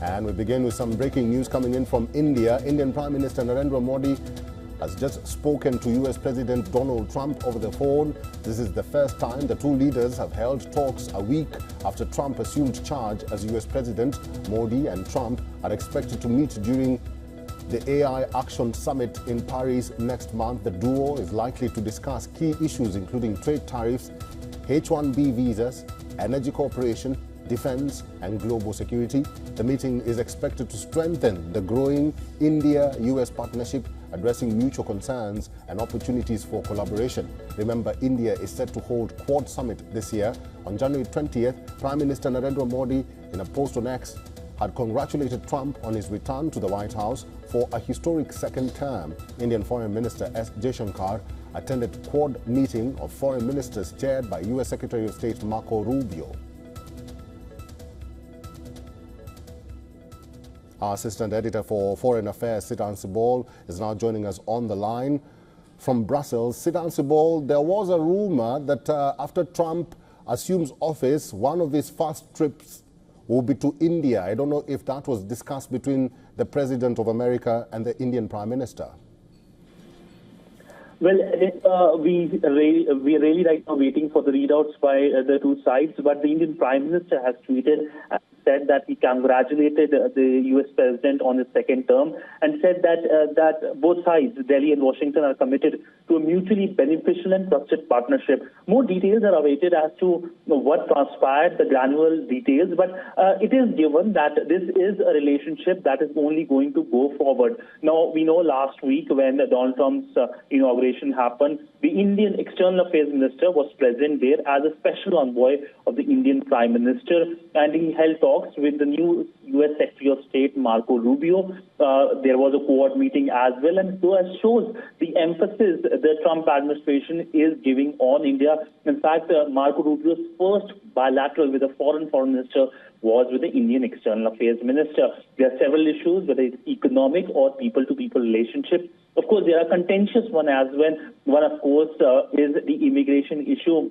And we begin with some breaking news coming in from India. Indian Prime Minister Narendra Modi has just spoken to US President Donald Trump over the phone. This is the first time the two leaders have held talks a week after Trump assumed charge as US President. Modi and Trump are expected to meet during the AI Action Summit in Paris next month. The duo is likely to discuss key issues including trade tariffs, H-1B visas, energy cooperation, defense and global security. The meeting is expected to strengthen the growing India-US partnership, addressing mutual concerns and opportunities for collaboration. Remember, India is set to hold Quad Summit this year. On January 20th, Prime Minister Narendra Modi, in a post on X, had congratulated Trump on his return to the White House for a historic second term. Indian Foreign Minister S. Jaishankar attended Quad meeting of foreign ministers chaired by US Secretary of State Marco Rubio. Our assistant editor for Foreign Affairs, Siddhan Sibol, is now joining us on the line from Brussels. Siddhan Sibol, there was a rumor that after Trump assumes office, one of his first trips will be to India. I don't know if that was discussed between the President of America and the Indian Prime Minister. Well, we really right now waiting for the readouts by the two sides, but the Indian Prime Minister has tweeted and said that he congratulated the US President on his second term and said that both sides, Delhi and Washington, are committed to a mutually beneficial and trusted partnership. More details are awaited as to what transpired, the granular details, but it is given that this is a relationship that is only going to go forward. Now, we know last week when Donald Trump's inauguration happened, the Indian External Affairs Minister was present there as a special envoy of the Indian Prime Minister, and he held talks with the new US Secretary of State Marco Rubio. There was a Quad meeting as well, and so it shows the emphasis the Trump administration is giving on India. In fact, Marco Rubio's first bilateral with a foreign minister was with the Indian External Affairs Minister. There are several issues, whether it's economic or people-to-people relationship. Of course, there are contentious one as well. One, of course, is the immigration issue.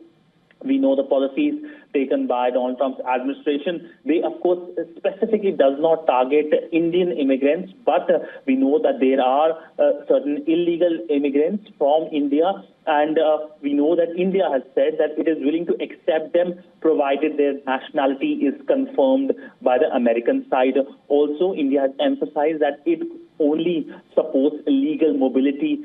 We know the policies taken by Donald Trump's administration. They, of course, specifically does not target Indian immigrants, but we know that there are certain illegal immigrants from India, and we know that India has said that it is willing to accept them provided their nationality is confirmed by the American side. Also, India has emphasized that it only supports legal mobility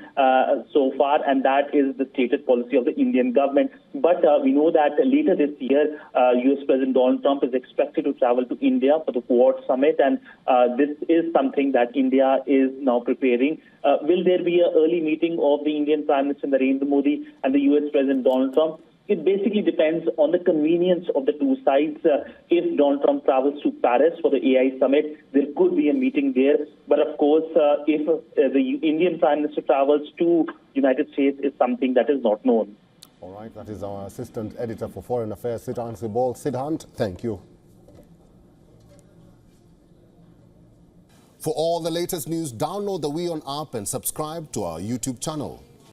so far, and that is the stated policy of the Indian government. But we know that later this year, US President Donald Trump is expected to travel to India for the Quad Summit, and this is something that India is now preparing. Will there be an early meeting of the Indian Prime Minister Narendra Modi and the US President Donald Trump? It basically depends on the convenience of the two sides. If Donald Trump travels to Paris for the AI summit, there could be a meeting there. But of course, if the Indian Prime Minister travels to United States, is something that is not known. All right, that is our assistant editor for Foreign Affairs, Siddhan Sibol. Siddhant, thank you. For all the latest news, download the WION app and subscribe to our YouTube channel.